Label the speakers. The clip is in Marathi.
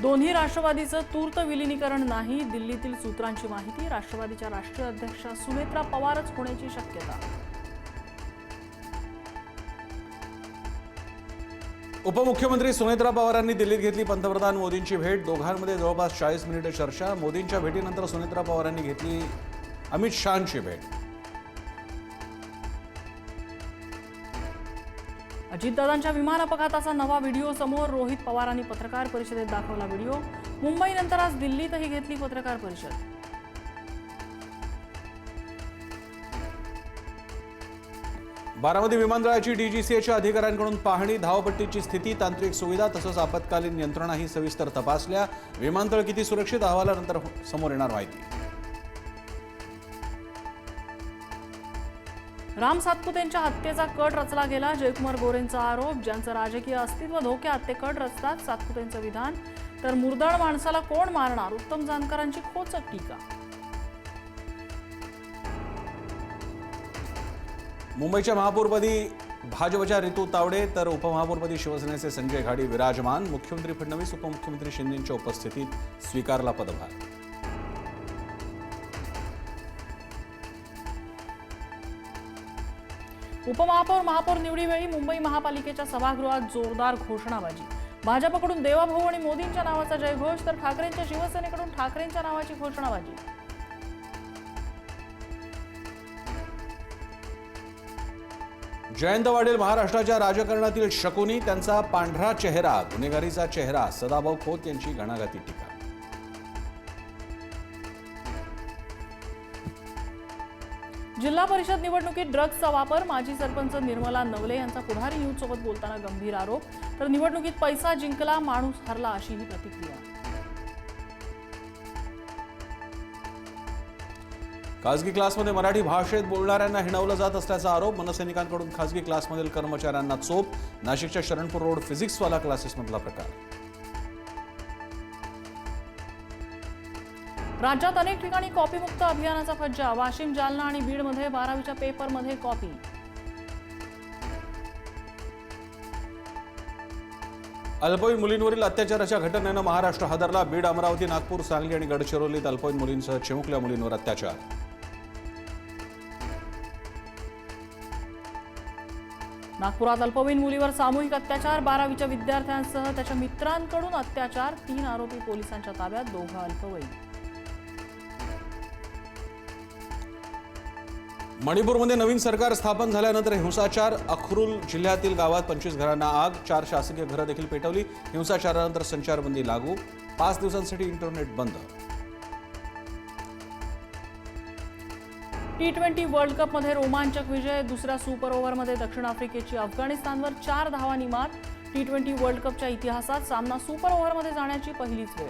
Speaker 1: दोन्ही राष्ट्रवादीचं तूर्त विलीनीकरण नाही, दिल्लीतील सूत्रांची माहिती। राष्ट्रवादीच्या राष्ट्रीय अध्यक्षा सुनेत्रा पवारच होण्याची शक्यता।
Speaker 2: उपमुख्यमंत्री सुनेत्रा पवारांनी दिल्लीत घेतली पंतप्रधान मोदींची भेट। दोघांमध्ये जवळपास 40 मिनिटे चर्चा। मोदींच्या भेटीनंतर सुनेत्रा पवारांनी घेतली अमित शहांची भेट।
Speaker 1: अजितदादांच्या विमान अपघाताचा नवा व्हिडिओ समोर। रोहित पवारांनी पत्रकार परिषदेत दाखवला व्हिडिओ। मुंबईनंतर आज दिल्लीतही घेतली पत्रकार परिषद।
Speaker 2: बारामती विमानतळाची डीजीसीएच्या अधिकाऱ्यांकडून पाहणी। धावपट्टीची स्थिती, तांत्रिक सुविधा तसंच आपत्कालीन यंत्रणाही सविस्तर तपासल्या। विमानतळ किती सुरक्षित, अहवालानंतर समोर येणार माहिती।
Speaker 1: राम सातपुतेंच्या हत्येचा कट रचला गेला। जयकुमार गोरेंचा आरोप, ज्यांचं राजकीय अस्तित्व धोक्यात ते कट रचतात। सातपुतेंचं विधान, तर मुर्दाळ माणसाला कोण मारणार, उत्तम जानकरांची खोचक टीका।
Speaker 2: मुंबईच्या महापौरपदी भाजपच्या रितू तावडे तर उपमहापौरपदी शिवसेनेचे संजय घाडी विराजमान। मुख्यमंत्री फडणवीस उपमुख्यमंत्री शिंदेंच्या उपस्थितीत स्वीकारला पदभार।
Speaker 1: उपमहापौर महापौर निवडीवेळी मुंबई महापालिकेच्या सभागृहात जोरदार घोषणाबाजी। भाजपकडून देवाभाऊ आणि मोदींच्या नावाचा जयघोष, तर ठाकरेंच्या शिवसेनेकडून ठाकरेंच्या नावाची घोषणाबाजी।
Speaker 2: जयंत वाडेल महाराष्ट्राच्या राजकारणातील शकुनी, त्यांचा पांढरा चेहरा, गुन्हेगारीचा चेहरा। सदाभाऊ खोत यांची घणाघाती टीका।
Speaker 1: जिल्हा परिषद निवडणुकीत ड्रग्जचा वापर, माजी सरपंच निर्मला नवले यांचा पुढारी न्यूज सोबत बोलताना गंभीर आरोप। तर निवडणुकीत पैसा जिंकला, माणूस हरला, अशीही प्रतिक्रिया।
Speaker 2: खासगी क्लासमध्ये मराठी भाषेत बोलणाऱ्यांना हिणवलं जात असल्याचा आरोप। मनसैनिकांकडून खासगी क्लासमधील कर्मचाऱ्यांना चोप। नाशिकच्या शरणपूर रोड फिजिक्सवाला क्लासेसमधला प्रकार।
Speaker 1: राज्यात अनेक ठिकाणी कॉपीमुक्त अभियानाचा फज्जा। वाशिम, जालना आणि बीडमध्ये 12वीच्या पेपरमध्ये कॉपी।
Speaker 2: अल्पवयीन मुलींवरील अत्याचाराच्या घटनेनं महाराष्ट्र हादरला। बीड, अमरावती, नागपूर, सांगली आणि गडचिरोलीत अल्पवयीन मुलींसह चिमुकल्या मुलींवर अत्याचार।
Speaker 1: नागपुरात अल्पवयीन मुलीवर सामूहिक अत्याचार। 12वीच्या विद्यार्थ्यांसह त्याच्या मित्रांकडून अत्याचार। 3 आरोपी पोलिसांच्या ताब्यात, दोघं अल्पवयीन।
Speaker 2: मणिपूरमध्ये नवीन सरकार स्थापन झाल्यानंतर हिंसाचार। अखरुल जिल्ह्यातील गावात 25 घरांना आग, 4 शासकीय घरं देखील पेटवली। हिंसाचारानंतर संचारबंदी लागू, 5 दिवसांसाठी इंटरनेट बंद।
Speaker 1: T20 वर्ल्ड कपमध्ये रोमांचक विजय। दुसऱ्या सुपर ओव्हरमध्ये दक्षिण आफ्रिकेची अफगाणिस्तानवर 4 धावांनी मात। T20 वर्ल्ड कपच्या इतिहासात सामना सुपर ओव्हरमध्ये जाण्याची पहिलीच वेळ।